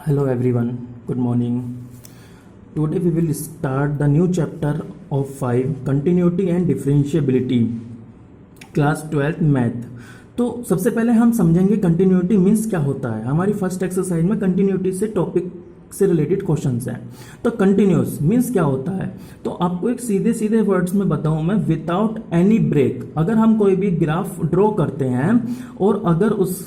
Hello everyone, good morning. Today we will start the new chapter of 5 Continuity and Differentiability, class 12 math. तो सबसे पहले हम समझेंगे continuity means क्या होता है। हमारी फर्स्ट एक्सरसाइज में कंटिन्यूटी से टॉपिक से रिलेटेड क्वेश्चंस हैं। तो कंटिन्यूस मीन्स क्या होता है, तो आपको एक सीधे सीधे वर्ड्स में बताऊं मैं, विदाउट एनी ब्रेक। अगर हम कोई भी ग्राफ ड्रॉ करते हैं और अगर उस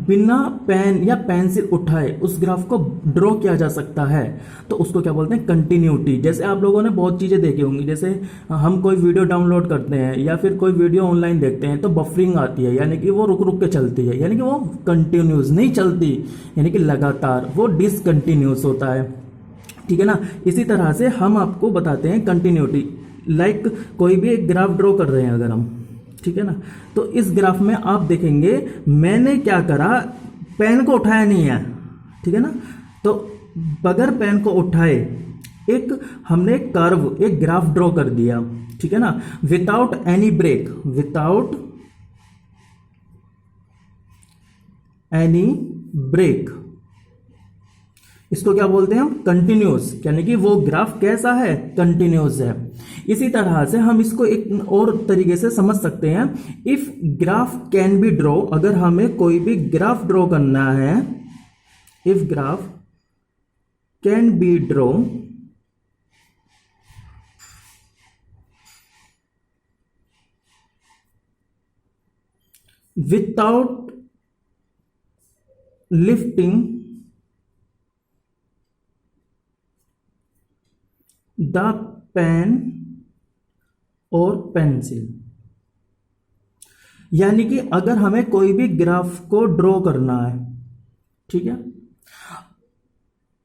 बिना पेन या पेंसिल उठाए उस ग्राफ को ड्रॉ किया जा सकता है तो उसको क्या बोलते हैं, कंटिन्यूटी। जैसे आप लोगों ने बहुत चीज़ें देखी होंगी, जैसे हम कोई वीडियो डाउनलोड करते हैं या फिर कोई वीडियो ऑनलाइन देखते हैं तो बफरिंग आती है, यानी कि वो रुक रुक के चलती है, यानी कि वो कंटिन्यूस नहीं चलती, यानी कि लगातार, वो डिसकंटिन्यूस होता है। ठीक है ना। इसी तरह से हम आपको बताते हैं कंटिन्यूटी। लाइक कोई भी एक ग्राफ ड्रॉ कर रहे हैं अगर हम, ठीक है ना, तो इस ग्राफ में आप देखेंगे मैंने क्या करा, पेन को उठाया नहीं है, ठीक है ना। तो बगैर पेन को उठाए एक हमने एक कर्व, एक ग्राफ ड्रॉ कर दिया, ठीक है ना, without any break, without any break. इसको क्या बोलते हैं हम, कंटिन्यूस, यानी कि वो ग्राफ कैसा है, कंटिन्यूस है। इसी तरह से हम इसको एक और तरीके से समझ सकते हैं, if graph can be draw, अगर हमें कोई भी ग्राफ ड्रॉ करना है, if graph can be draw without lifting the pen और पेंसिल, यानी कि अगर हमें कोई भी ग्राफ को ड्रॉ करना है, ठीक है,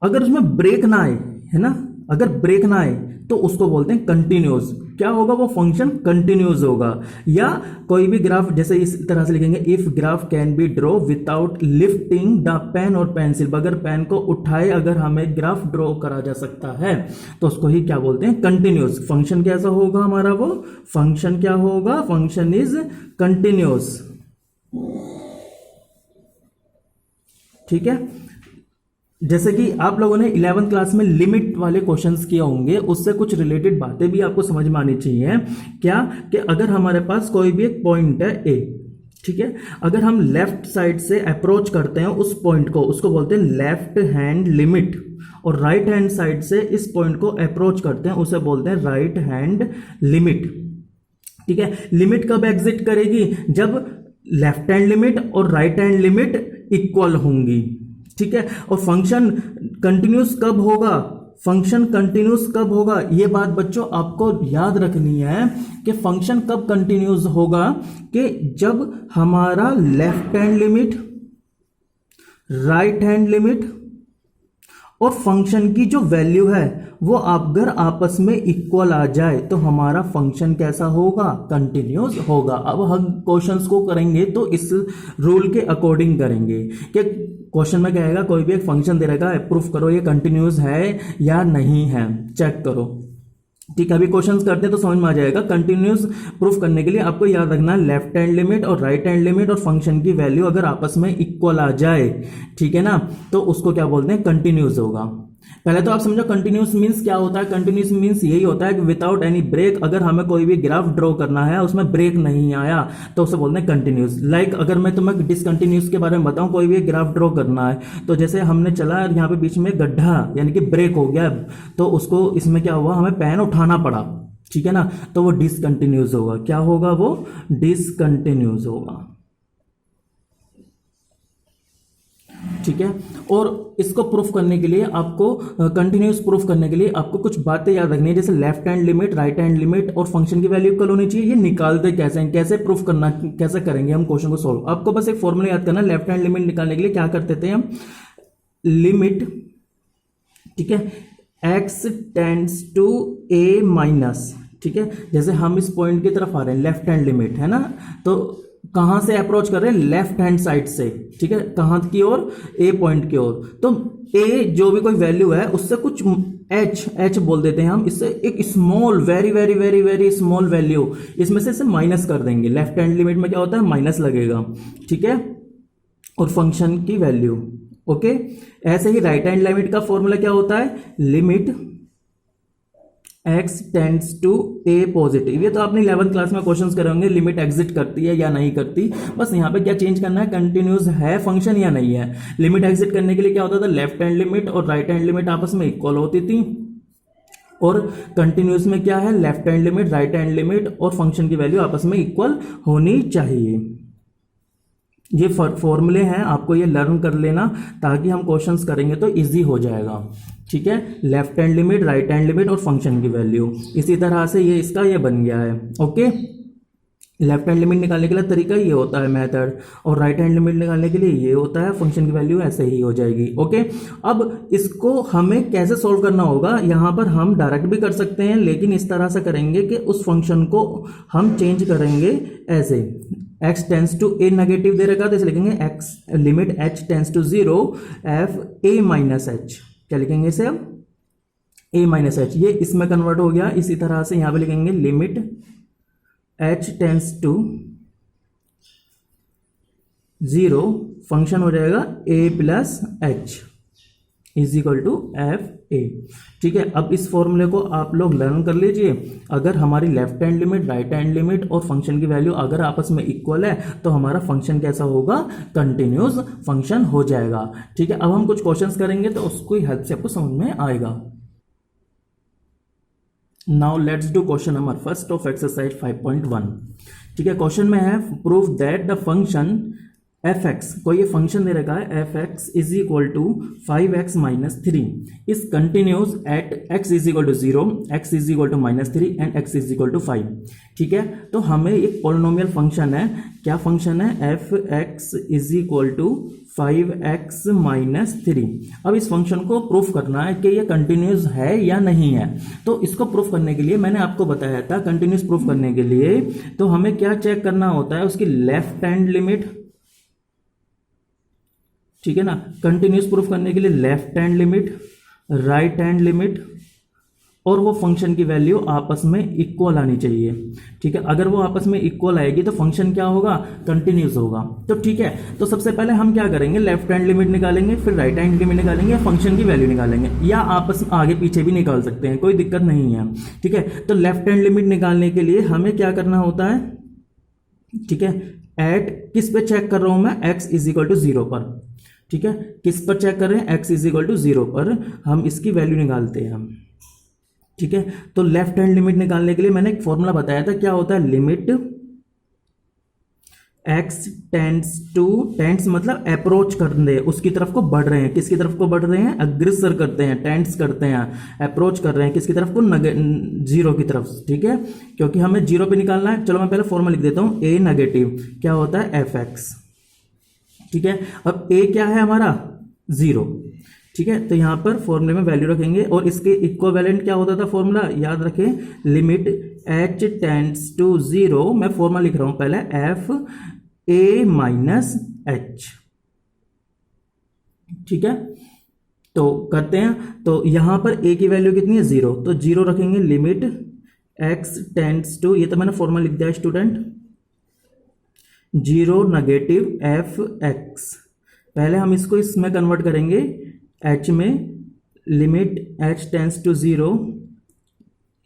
अगर उसमें ब्रेक ना आए, है ना, अगर ब्रेक ना आए तो उसको बोलते हैं कंटिन्यूस। क्या होगा, वो फंक्शन कंटिन्यूस होगा। या कोई भी ग्राफ, जैसे इस तरह से लिखेंगे, if graph can be draw without lifting the pen और पेंसिल, बगैर पेन को उठाए अगर हमें ग्राफ ड्रॉ करा जा सकता है तो उसको ही क्या बोलते हैं, कंटिन्यूस। फंक्शन कैसा होगा हमारा, वो फंक्शन क्या होगा, फंक्शन इज कंटिन्यूस। ठीक है। जैसे कि आप लोगों ने 11th क्लास में लिमिट वाले क्वेश्चंस किए होंगे, उससे कुछ रिलेटेड बातें भी आपको समझ में आनी चाहिए। क्या कि अगर हमारे पास कोई भी एक पॉइंट है ए, ठीक है, अगर हम लेफ्ट साइड से अप्रोच करते हैं उस पॉइंट को, उसको बोलते हैं लेफ्ट हैंड लिमिट, और राइट हैंड साइड से इस पॉइंट को अप्रोच करते हैं उसे बोलते हैं राइट हैंड लिमिट। ठीक है। लिमिट कब एग्जिट करेगी, जब लेफ्ट हैंड लिमिट और राइट हैंड लिमिट इक्वल होंगी। ठीक है। और फंक्शन कंटिन्यूस कब होगा, फंक्शन कंटिन्यूस कब होगा, यह बात बच्चों आपको याद रखनी है कि फंक्शन कब कंटिन्यूस होगा, कि जब हमारा left hand limit, right hand limit और फंक्शन की जो वैल्यू है वो अगर आपस में इक्वल आ जाए तो हमारा फंक्शन कैसा होगा, कंटिन्यूस होगा। अब हम क्वेश्चंस को करेंगे तो इस रूल के अकॉर्डिंग करेंगे कि क्वेश्चन में क्या आएगा, कोई भी एक फंक्शन दे रहेगा, प्रूफ करो ये कंटिन्यूस है या नहीं है, चेक करो। ठीक है। अभी क्वेश्चंस करते हैं तो समझ में आ जाएगा। कंटिन्यूस प्रूफ करने के लिए आपको याद रखना है लेफ्ट हैंड लिमिट और राइट हैंड लिमिट और फंक्शन की वैल्यू अगर आपस में इक्वल आ जाए, ठीक है ना, तो उसको क्या बोलते हैं, कंटिन्यूस होगा। पहले तो आप समझो कंटिन्यूस मींस क्या होता है। कंटिन्यूस मींस यही होता है कि विदाउट एनी ब्रेक, अगर हमें कोई भी ग्राफ ड्रॉ करना है उसमें ब्रेक नहीं आया तो उसे बोलते हैं कंटिन्यूस। लाइक अगर मैं तुम्हें डिसकंटिन्यूस के बारे में बताऊं, कोई भी ग्राफ ड्रॉ करना है तो जैसे हमने चला यहाँ पे बीच में गड्ढा, यानी कि ब्रेक हो गया, तो उसको इसमें क्या हुआ, हमें पेन उठाना पड़ा, ठीक है ना, तो वो डिसकंटिन्यूस होगा। क्या होगा, वो डिसकंटिन्यूस होगा। ठीक है। और इसको प्रूफ करने के लिए आपको, कंटिन्यूस प्रूफ करने के लिए आपको कुछ बातें याद रखनी है, जैसे left hand limit, right hand limit और फंक्शन की वैल्यू इक्वल होनी चाहिए। ये निकालते कैसे हैं, कैसे प्रूफ करना, कैसे करेंगे हम क्वेश्चन को सॉल्व। आपको बस एक फॉर्मूला याद करना, लेफ्ट हैंड लिमिट निकालने के लिए क्या करते थे हम, लिमिट, ठीक है, x tends to a minus, ठीक है, जैसे हम इस पॉइंट की तरफ आ रहे हैं, लेफ्ट हैंड लिमिट है ना, तो कहां से अप्रोच कर रहे हैं, लेफ्ट हैंड साइड से, ठीक है, कहां की ओर, ए पॉइंट की ओर। तो ए जो भी कोई वैल्यू है उससे कुछ एच बोल देते हैं हम, इससे एक small, very very very very small value इसमें से इसे माइनस कर देंगे। लेफ्ट हैंड लिमिट में क्या होता है, माइनस लगेगा, ठीक है, और फंक्शन की वैल्यू ओके। ऐसे ही राइट हैंड लिमिट का फॉर्मूला क्या होता है, limit x tends to a positive. ये तो आपने 11th क्लास में क्वेश्चंस करे होंगे, लिमिट एग्जिट करती है या नहीं करती। बस यहाँ पे क्या चेंज करना है, कंटिन्यूस है फंक्शन या नहीं है। लिमिट एग्जिट करने के लिए क्या होता था, लेफ्ट हैंड लिमिट और राइट हैंड लिमिट आपस में इक्वल होती थी, और कंटिन्यूस में क्या है, left hand limit, right hand limit और फंक्शन की वैल्यू आपस में इक्वल होनी चाहिए। ये फॉर्मूले हैं, आपको ये लर्न कर लेना ताकि हम क्वेश्चंस करेंगे तो इजी हो जाएगा। ठीक है, left hand limit, right hand limit और फंक्शन की वैल्यू, इसी तरह से ये इसका ये बन गया है। ओके, लेफ्ट हैंड लिमिट निकालने के लिए तरीका ये होता है मेथड, और राइट हैंड लिमिट निकालने के लिए ये होता है, फंक्शन की वैल्यू ऐसे ही हो जाएगी। ओके, अब इसको हमें कैसे सॉल्व करना होगा, यहाँ पर हम डायरेक्ट भी कर सकते हैं, लेकिन इस तरह से करेंगे कि उस फंक्शन को हम चेंज करेंगे ऐसे, x tends to a negative दे रखा, तो इसे लिखेंगे x limit h tends to 0 f a minus h। क्या लिखेंगे इसे अब, a माइनस h, ये इसमें कन्वर्ट हो गया। इसी तरह से यहां पे लिखेंगे limit h tends to 0, function हो जाएगा a plus h is equal to F A. ठीक है, अब इस फॉर्मूले को आप लोग लर्न कर लीजिए। अगर हमारी left hand limit, right hand limit और फंक्शन की वैल्यू अगर आपस में इक्वल है तो हमारा फंक्शन कैसा होगा, कंटिन्यूस फंक्शन हो जाएगा। ठीक है, अब हम कुछ क्वेश्चंस करेंगे तो उसको हेल्प से आपको समझ में आएगा। Now let's do question number first of exercise 5.1। ठीक है, क्वेश्चन में है proof that the function F X, कोई ये फंक्शन दे रखा है, F X is equal to 5x minus 3 is continuous at x is equal to 0, x is equal to minus 3 and x is equal to 5। ठीक है, तो हमें एक पॉलिनोमियल फंक्शन है, क्या फंक्शन है, F X is equal to 5x minus 3। अब इस फंक्शन को प्रूफ करना है कि ये कंटिन्यूस है या नहीं है। तो इसको प्रूफ करने के लिए मैंने आपको बताया था, कंटिन्यूस प्रूफ करने के लिए तो हमें क्या चेक करना होता है, उसकी लेफ्ट हैंड लिमिट। ठीक है ना, कंटिन्यूस प्रूफ करने के लिए left hand limit, right hand limit और वो फंक्शन की वैल्यू आपस में इक्वल आनी चाहिए। ठीक है, अगर वो आपस में इक्वल आएगी तो फंक्शन क्या होगा, कंटिन्यूस होगा। तो ठीक है, तो सबसे पहले हम क्या करेंगे, लेफ्ट हैंड लिमिट निकालेंगे, फिर राइट हैंड लिमिट निकालेंगे, फंक्शन की वैल्यू निकालेंगे, या आपस में आगे पीछे भी निकाल सकते हैं, कोई दिक्कत नहीं है। ठीक है, तो लेफ्ट हैंड लिमिट निकालने के लिए हमें क्या करना होता है, ठीक है, एट किस पे चेक कर रहा हूं मैं, x इज इक्वल टू 0 पर। ठीक है, किस पर चेक कर रहे हैं, x इज इक्वल टू 0 पर हम इसकी वैल्यू निकालते हैं हम। ठीक है, तो लेफ्ट हैंड लिमिट निकालने के लिए मैंने एक फॉर्मूला बताया था, क्या होता है, limit x tends to, tends मतलब अप्रोच कर रहे हैं, उसकी तरफ को बढ़ रहे हैं, किसकी तरफ को बढ़ रहे हैं, अग्रेसर करते हैं, टेंड्स करते हैं, अप्रोच कर रहे हैं, किसकी तरफ को, 0 की तरफ। ठीक है, क्योंकि हमें 0 पे निकालना है। चलो मैं पहले फॉर्मूला लिख देता हूं, a नेगेटिव क्या होता है, एफ एक्स। ठीक है, अब a क्या है हमारा, 0। ठीक है, तो यहां पर फॉर्मूले में वैल्यू रखेंगे, और इसके इक्विवेलेंट क्या होता था फॉर्मूला, याद रखें, लिमिट h टेंड्स टू 0, मैं फॉर्मूला लिख रहा हूं पहले, एफ a माइनस h। ठीक है, तो करते हैं, तो यहां पर a की वैल्यू कितनी है, 0, तो 0 रखेंगे, लिमिट x टेंड्स टू, ये तो मैंने फॉर्मूला लिख दिया स्टूडेंट, 0 नेगेटिव एफ एक्स। पहले हम इसको इसमें कन्वर्ट करेंगे h में, limit h tends to 0,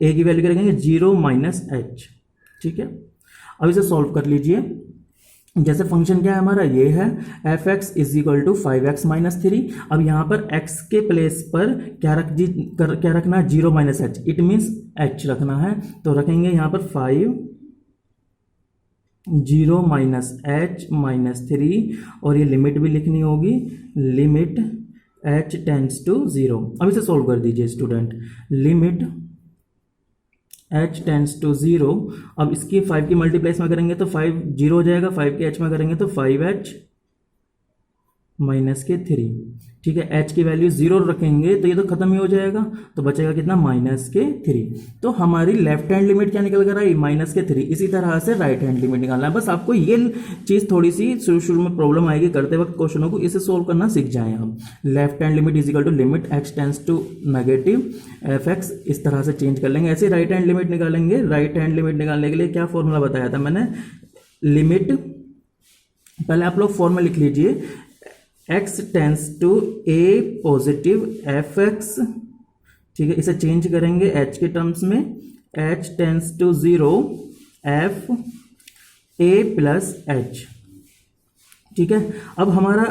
a की वैल्यू करेंगे 0 माइनस h। ठीक है, अब इसे सॉल्व कर लीजिए। जैसे फंक्शन क्या है हमारा, ये है F X is equal to 5x minus 3। अब यहां पर x के प्लेस पर क्या रखना है, 0 minus h, it means h रखना है, तो रखेंगे यहां पर 0 माइनस h माइनस 3, और ये लिमिट भी लिखनी होगी, लिमिट h टेंड्स टू 0। अब इसे सोल्व कर दीजिए student, limit h tends to 0, अब इसकी 5 की मल्टीप्लेस में करेंगे तो 5 0 हो जाएगा, 5 के h में करेंगे तो 5h माइनस के 3। ठीक है, h की वैल्यू 0 रखेंगे तो ये तो खत्म ही हो जाएगा, तो बचेगा कितना, माइनस के 3। तो हमारी लेफ्ट हैंड लिमिट क्या निकल कर आई, माइनस के 3। इसी तरह से राइट हैंड लिमिट निकालना है। बस आपको ये चीज थोड़ी सी शुरू में प्रॉब्लम आएगी करते वक्त क्वेश्चनों को, इसे सोल्व करना सीख जाएं आप। Left hand limit is equal to limit x tends to negative F X, इस तरह से चेंज कर लेंगे। ऐसे राइट हैंड लिमिट निकालेंगे। राइट हैंड लिमिट निकालने के लिए क्या फॉर्मूला बताया था मैंने, लिमिट, पहले आप लोग फॉर्मूला लिख लीजिए, x tends to A positive F X, ठीक है, इसे चेंज करेंगे h के टर्म्स में, h tends to 0 F A plus H, ठीक है। अब हमारा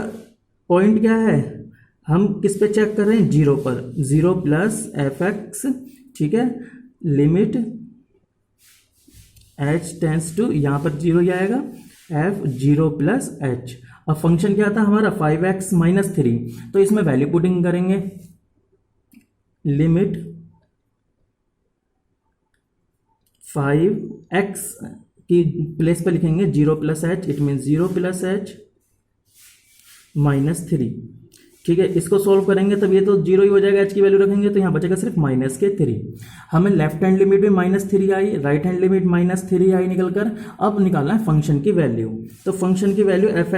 पॉइंट क्या है, हम किस पे चेक कर रहे हैं, 0 पर, 0 प्लस एफ एक्स, ठीक है, लिमिट h टेंस टू, यहाँ पर 0 ही आएगा, f 0 प्लस h। अब फंक्शन क्या था हमारा 5x माइनस 3, तो इसमें वैल्यू पुटिंग करेंगे, लिमिट 5x की प्लेस पे लिखेंगे 0 plus H, it mean 0 plus H minus 3, ठीक है। इसको सोल्व करेंगे तब ये तो 0 ही हो जाएगा, h की वैल्यू रखेंगे तो यहाँ बचेगा सिर्फ माइनस के 3। हमें लेफ्ट हैंड लिमिट में माइनस 3 आई, राइट हैंड लिमिट माइनस 3 आई निकल कर। अब निकालना है फंक्शन की वैल्यू, तो फंक्शन की वैल्यू एफ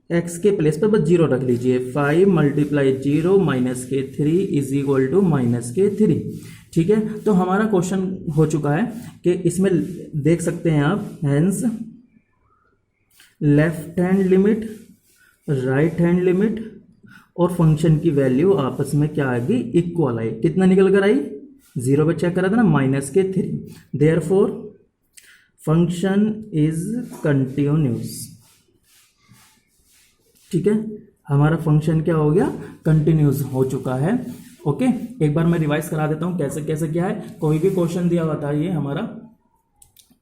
एक्स के प्लेस पर बस 0 रख लीजिए, 5 मल्टीप्लाई 0 माइनस के 3 इज इक्वल टू माइनस के 3, ठीक है। तो हमारा क्वेश्चन हो चुका है कि इसमें देख सकते हैं आप, hence left hand limit, right hand limit और फंक्शन की वैल्यू आपस में क्या आ गई, इक्वल आई। कितना निकल कर आई, 0 पे चेक करा था ना, माइनस के 3। देयरफॉर फंक्शन इज कंटिन्यूस, ठीक है। हमारा फंक्शन क्या हो गया, कंटिन्यूस हो चुका है। ओके, एक बार मैं रिवाइज करा देता हूं कैसे कैसे क्या है। कोई भी क्वेश्चन दिया हुआ था, ये हमारा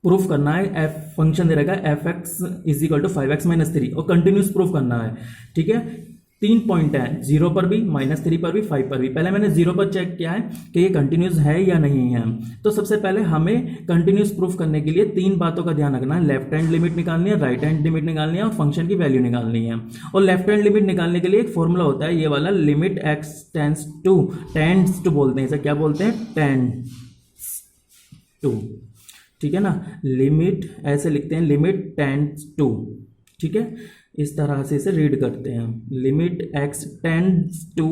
प्रूफ करना है, एफ फंक्शन दे रहेगा F X is equal to 5x minus 3 और कंटिन्यूस प्रूफ करना है, ठीक है। 3 पॉइंट है, 0 पर भी, माइनस 3 पर भी, 5 पर भी। पहले मैंने 0 पर चेक किया है कि ये कंटिन्यूस है या नहीं है। तो सबसे पहले हमें कंटिन्यूस प्रूफ करने के लिए 3 बातों का ध्यान रखना है, लेफ्ट हैंड लिमिट निकालनी है, राइट हैंड लिमिट निकालनी है और फंक्शन की वैल्यू निकालनी है। और लेफ्ट हैंड लिमिट निकालने के लिए एक फॉर्मूला होता है, ये वाला, लिमिट एक्स टेंस टू बोलते हैं इसे, क्या बोलते हैं, टेंस टू, ठीक है ना। लिमिट ऐसे लिखते हैं, लिमिट टेंस टू, ठीक है, इस तरह से इसे रीड करते हैं, limit X tends to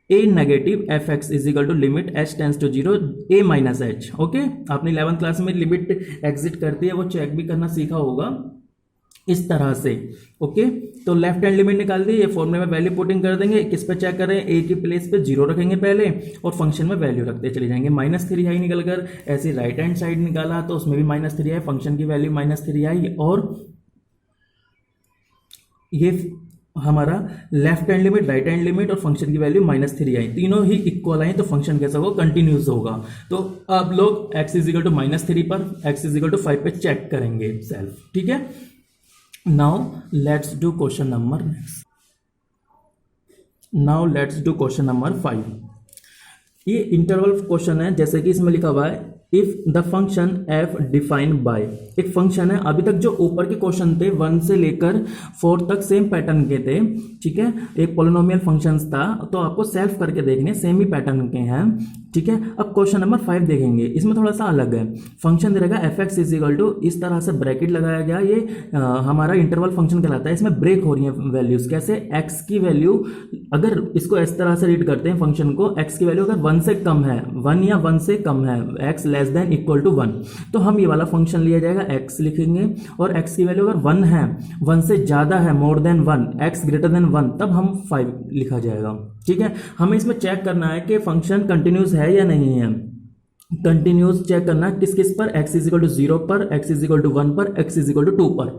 A negative F X is equal to limit H tends to 0 A minus H. Okay, आपने 11th क्लास में लिमिट एग्जिट करती है, वो चेक भी करना सीखा होगा इस तरह से। ओके, तो लेफ्ट हैंड लिमिट निकाल दी, ये फॉर्मूले में वैल्यू पुटिंग कर देंगे, किस पे चेक करें, ए की प्लेस पे 0 रखेंगे पहले और फंक्शन में वैल्यू रखते चले जाएंगे, माइनस 3 आई निकल कर। ऐसे राइट हैंड साइड निकाला तो उसमें भी माइनस 3 आई, फंक्शन की वैल्यू माइनस 3 आई, और ये हमारा left hand limit, right hand limit और फंक्शन की वैल्यू माइनस 3 आई, तीनों ही इक्वल आई, तो फंक्शन कैसा होगा, कंटिन्यूस होगा। तो अब लोग x is equal to minus 3 पर, x इज इक्वल टू 5 पे चेक करेंगे सेल्फ, ठीक है। Now let's do question number next. Now let's do question number 5। ये इंटरवल क्वेश्चन है, जैसे कि इसमें लिखा हुआ है, if the function f defined by, एक फंक्शन है, अभी तक जो ऊपर के क्वेश्चन थे 1 से लेकर 4 तक सेम पैटर्न के थे, ठीक है, एक पोलिनोमियल फंक्शंस था, तो आपको सेल्फ करके देखने, सेम ही पैटर्न के हैं, ठीक है। अब क्वेश्चन नंबर 5 देखेंगे, इसमें थोड़ा सा अलग है, फंक्शन दे रहेगा F X is equal to, इस तरह से ब्रैकेट लगाया गया, ये हमारा इंटरवल फंक्शन कहलाता है, इसमें ब्रेक हो रही है वैल्यूज, कैसे, एक्स की वैल्यू, अगर इसको इस तरह से रीड करते हैं फंक्शन को, एक्स की वैल्यू अगर 1 से कम है, 1 या 1 से कम है, X less than equal to 1, तो हम ये वाला फंक्शन लिया जाएगा, x लिखेंगे, और x की वैल्यू अगर 1 है, 1 से ज्यादा है, more than 1, x greater than 1, तब हम 5 लिखा जाएगा, ठीक है। हमें इसमें चेक करना है कि फंक्शन कंटिन्यूस है या नहीं है। कंटिन्यूस चेक करना है किस किस पर, x इज इक्वल टू 0 पर, x इज इक्वल टू 1 पर, x इज इक्वल टू 2 पर,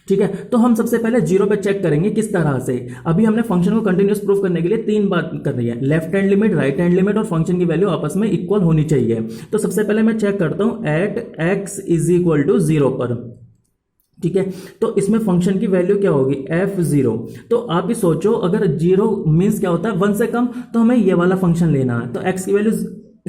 ठीक है। तो हम सबसे पहले 0 पे चेक करेंगे, किस तरह से, अभी हमने फंक्शन को कंटिन्यूस प्रूफ करने के लिए 3 बात कर रही है, left hand limit, right hand limit और फंक्शन की वैल्यू आपस में इक्वल होनी चाहिए। तो सबसे पहले मैं चेक करता हूं at x is equal to 0 पर, ठीक है, तो इसमें फंक्शन की वैल्यू क्या होगी, f0। तो आप ही सोचो, अगर 0 मीन्स क्या होता है, 1 से कम, तो हमें ये वाला फंक्शन लेना है, तो x की वैल्यू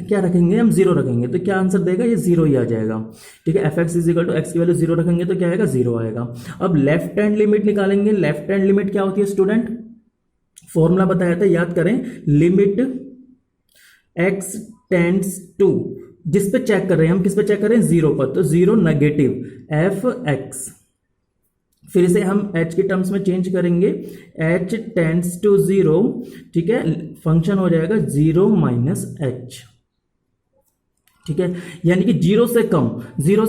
क्या रखेंगे, हम 0 रखेंगे, तो क्या आंसर देगा, ये 0 ही आ जाएगा, ठीक है। F X is equal to X की वैल्यू 0 रखेंगे तो क्या आएगा, 0 आएगा। अब लेफ्ट हैंड लिमिट निकालेंगे, लेफ्ट हैंड लिमिट क्या होती है स्टूडेंट, फॉर्मूला बताया था, याद करें, लिमिट एक्स टेंड्स टू, जिस पे चेक कर रहे हैं हम, किस पे चेक कर रहे हैं, 0 पर, तो 0 नेगेटिव एफ एक्स, फिर से हम h के टर्म्स में चेंज करेंगे, h टेंड्स टू 0, ठीक है, फंक्शन हो जाएगा 0 माइनस h, ठीक है, यानी कि जीरो से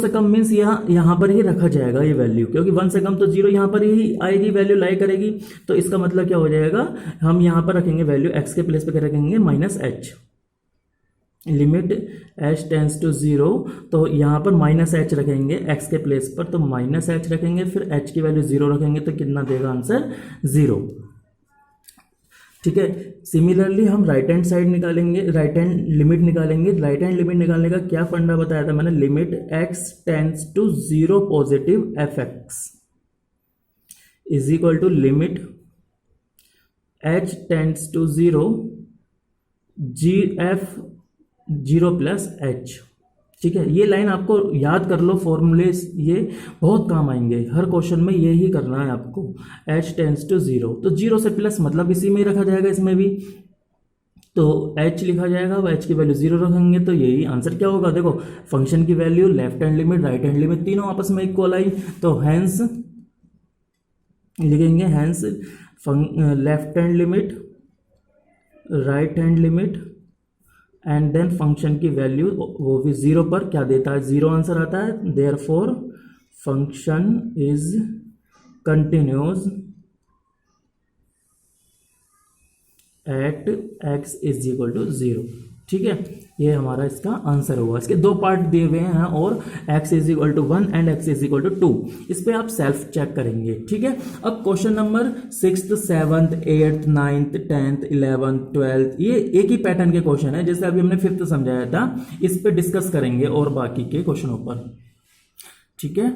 कम मीन्स यहाँ पर ही रखा जाएगा ये वैल्यू, क्योंकि 1 से कम तो जीरो यहाँ पर ही आएगी, वैल्यू लाई करेगी। तो इसका मतलब क्या हो जाएगा, हम यहाँ पर रखेंगे वैल्यू x के प्लेस पे क्या रखेंगे, -h। Limit h tends to 0, तो यहाँ पर -h रखेंगे x के प्लेस पर, तो -h रखेंगे, फिर h की वैल्यू 0 रखेंगे, तो कितना देगा आंसर, 0। ठीक है, सिमिलरली हम राइट हैंड साइड निकालेंगे, राइट हैंड लिमिट निकालेंगे। राइट हैंड लिमिट निकालने का क्या फंडा बताया था मैंने, limit x tends to 0 positive fx is equal to limit h tends to 0 gf 0 plus h। ठीक है, ये लाइन आपको याद कर लो, फॉर्मूले ये बहुत काम आएंगे, हर क्वेश्चन में यही करना है आपको। h टेंस टू 0, तो 0 से प्लस मतलब इसी में ही रखा जाएगा, इसमें भी तो h लिखा जाएगा, अब h की वैल्यू 0 रखेंगे, तो यही आंसर क्या होगा। देखो फंक्शन की value left hand limit right hand limit तीनों आपस में इक्वल आई, तो हैंस लिखेंगे, hence left hand limit right hand limit and then function की वैल्यू वो भी 0 पर क्या देता है, 0 आंसर आता है। Therefore function is continuous at x is equal to 0। ठीक है, ये हमारा इसका आंसर होगा। इसके दो पार्ट दिए हुए हैं, और x is equal to 1 and x is equal to 2, इस पे आप सेल्फ चेक करेंगे। ठीक है, अब question number 6th 7th 8th 9th 10th 11th 12th, ये एक ही पैटर्न के क्वेश्चन है, जैसे अभी हमने 5th समझाया था, इस पे डिस्कस करेंगे और बाकी के क्वेश्चनों पर। ठीक है,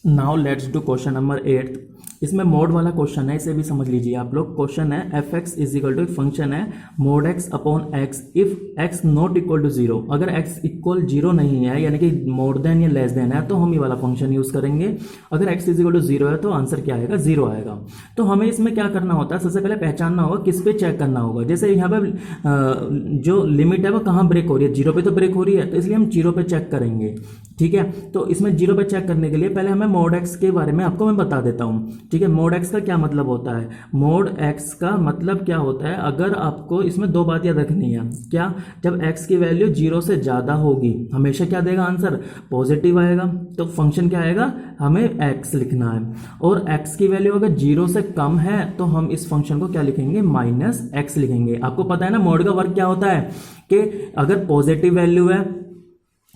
now let's do question number 8th। इसमें मोड वाला क्वेश्चन है, इसे भी समझ लीजिए आप लोग। क्वेश्चन है F X is equal to, एक फंक्शन है mod X upon X if X not equal to 0। अगर एक्स इक्वल 0 नहीं है, यानी कि मोर देन या लेस देन है, तो हम ये वाला फंक्शन यूज करेंगे। अगर एक्स इज इक्वल टू 0 है, तो आंसर क्या आएगा, 0 आएगा। तो हमें इसमें क्या करना होता है, सबसे पहले पहचानना होगा किस पे चेक करना होगा। जैसे यहाँ पे जो लिमिट है वो कहाँ ब्रेक हो रही है, 0 पे तो ब्रेक हो रही है, तो इसलिए हम 0 पे चेक करेंगे। ठीक है, तो इसमें 0 पे चेक करने के लिए पहले हमें मोड एक्स के बारे में आपको मैं बता देता हूँ। ठीक है, मोड एक्स का क्या मतलब होता है, मोड एक्स का मतलब क्या होता है, अगर आपको इसमें दो बात याद रखनी है। क्या, जब एक्स की वैल्यू 0 से ज्यादा होगी, हमेशा क्या देगा आंसर, पॉजिटिव आएगा। तो फंक्शन क्या आएगा, हमें एक्स लिखना है। और एक्स की वैल्यू अगर 0 से कम है, तो हम इस फंक्शन को क्या लिखेंगे, -x लिखेंगे। आपको पता है ना मोड का वर्क क्या होता है, कि अगर पॉजिटिव वैल्यू है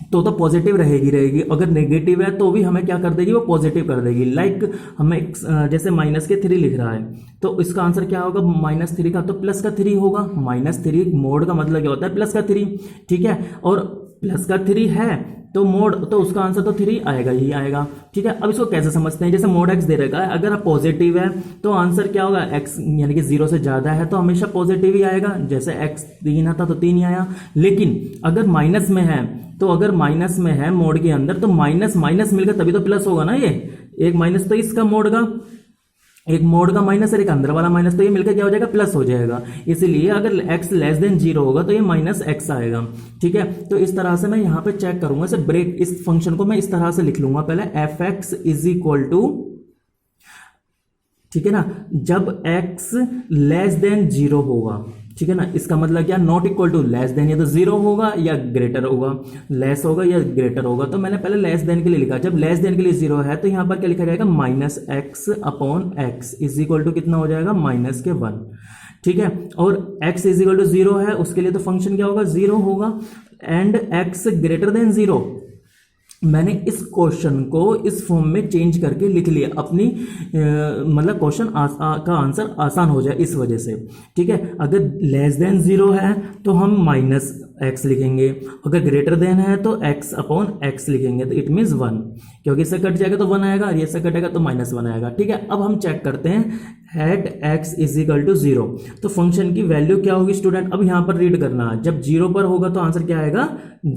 तो पॉजिटिव रहेगी, अगर नेगेटिव है तो भी हमें क्या कर देगी, वो पॉजिटिव कर देगी। लाइक हमें जैसे -3 लिख रहा है, तो इसका आंसर क्या होगा, -3 का तो प्लस का 3 होगा। -3 मोड का मतलब क्या होता है, प्लस का 3। ठीक है, और प्लस का 3 है तो मोड, तो उसका आंसर तो 3 आएगा ही आएगा। ठीक है, अब इसको कैसे समझते हैं, जैसे मोड एक्स दे रखा है, अगर आप पॉजिटिव है तो आंसर क्या होगा, एक्स यानी कि 0 से ज्यादा है तो हमेशा पॉजिटिव ही आएगा। जैसे एक्स 3 आता तो 3 ही आया। लेकिन अगर माइनस में है, तो अगर माइनस में है मोड के अंदर, तो माइनस माइनस मिलकर तभी तो प्लस होगा ना। ये एक माइनस तो इसका मोड का, एक मोड का माइनस और एक अंदर वाला माइनस, तो ये मिलकर क्या हो जाएगा, प्लस हो जाएगा। इसीलिए अगर x लेस देन 0 होगा तो ये -x आएगा। ठीक है, तो इस तरह से मैं यहाँ पे चेक करूंगा, इसे ब्रेक, इस फंक्शन को मैं इस तरह से लिख लूंगा पहले, F X is equal to, ठीक है ना, जब x लेस देन 0 होगा। ठीक है ना, इसका मतलब क्या, not equal to less than, या तो 0 होगा या ग्रेटर होगा, लेस होगा या ग्रेटर होगा। तो मैंने पहले लेस देन के लिए लिखा, जब लेस देन के लिए 0 है तो यहां पर क्या लिखा जाएगा, -x upon x is equal to कितना हो जाएगा, -1। ठीक है, और x इज इक्वल टू 0 है, उसके लिए तो फंक्शन क्या होगा, 0 होगा। एंड x ग्रेटर देन 0, मैंने इस क्वेश्चन को इस फॉर्म में चेंज करके लिख लिया, अपनी मतलब क्वेश्चन का आंसर आसान हो जाए इस वजह से। ठीक है, अगर लेस देन 0 है तो हम -x लिखेंगे, अगर ग्रेटर देन है तो x अपॉन x लिखेंगे, तो इट मीन्स 1, क्योंकि इससे कट जाएगा तो 1 आएगा, और ये से कटेगा तो -1 आएगा। ठीक है, अब हम चेक करते हैं at x is equal to 0, तो फंक्शन की वैल्यू क्या होगी स्टूडेंट, अब यहां पर रीड करना है, जब 0 पर होगा तो आंसर क्या आएगा,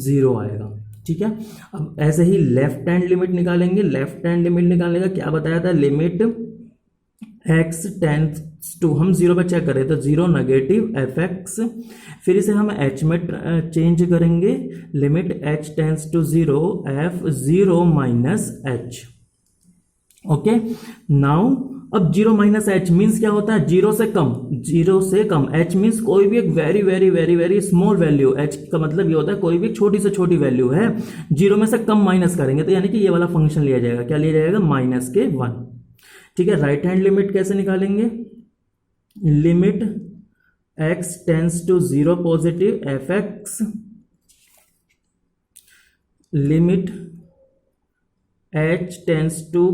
0 आएगा। ठीक है, अब ऐसे ही लेफ्ट हैंड लिमिट निकालेंगे। लेफ्ट हैंड लिमिट निकालने का क्या बताया था, लिमिट x टेंड्स टू, हम 0 पे चेक करें तो 0 नेगेटिव fx, फिर इसे हम h में चेंज करेंगे, limit h tends to 0 f 0 -h। Okay, now अब जीरो माइनस एच मीन्स क्या होता है, जीरो से कम, जीरो से कम। एच मीन्स कोई भी एक very very very very small value, H का मतलब ये होता है कोई भी छोटी से छोटी वैल्यू है, जीरो में से कम माइनस करेंगे तो यानी कि ये वाला फंक्शन लिया जाएगा, क्या लिया जाएगा, माइनस के 1। ठीक है, राइट हैंड लिमिट कैसे निकालेंगे, limit x tends to 0 positive F X, limit h tends to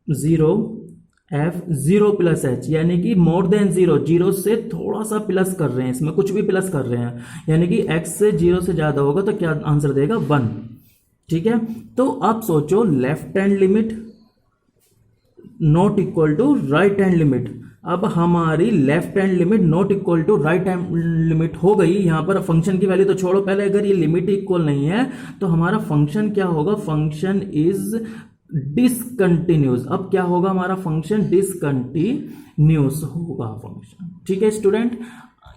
0 f 0 plus H, यानी कि मोर देन 0, जीरो से थोड़ा सा प्लस कर रहे हैं, इसमें कुछ भी प्लस कर रहे हैं, यानी कि x से 0 से ज़्यादा होगा तो क्या आंसर देगा, 1। ठीक है, तो आप सोचो left hand limit not equal to right hand limit. अब हमारी left hand limit not equal to right hand limit हो गई, यहां पर फंक्शन की वैल्यू तो छोड़ो, पहले अगर ये लिमिट इक्वल नहीं है तो हमारा फंक्शन क्या होगा, फंक्शन इज डिसकंटिन्यूस। अब क्या होगा, हमारा फंक्शन डिसकंटिन्यूस होगा फंक्शन। ठीक है स्टूडेंट,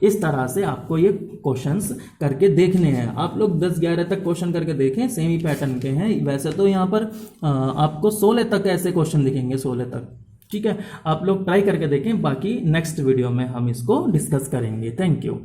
इस तरह से आपको ये क्वेश्चंस करके देखने हैं। आप लोग 10-11 तक क्वेश्चन करके देखें, सेम ही पैटर्न के हैं। वैसे तो यहाँ पर आपको 16 तक ऐसे क्वेश्चन दिखेंगे, 16 तक। ठीक है, आप लोग ट्राई करके देखें, बाकी नेक्स्ट वीडियो में हम इसको डिस्कस करेंगे। Thank you.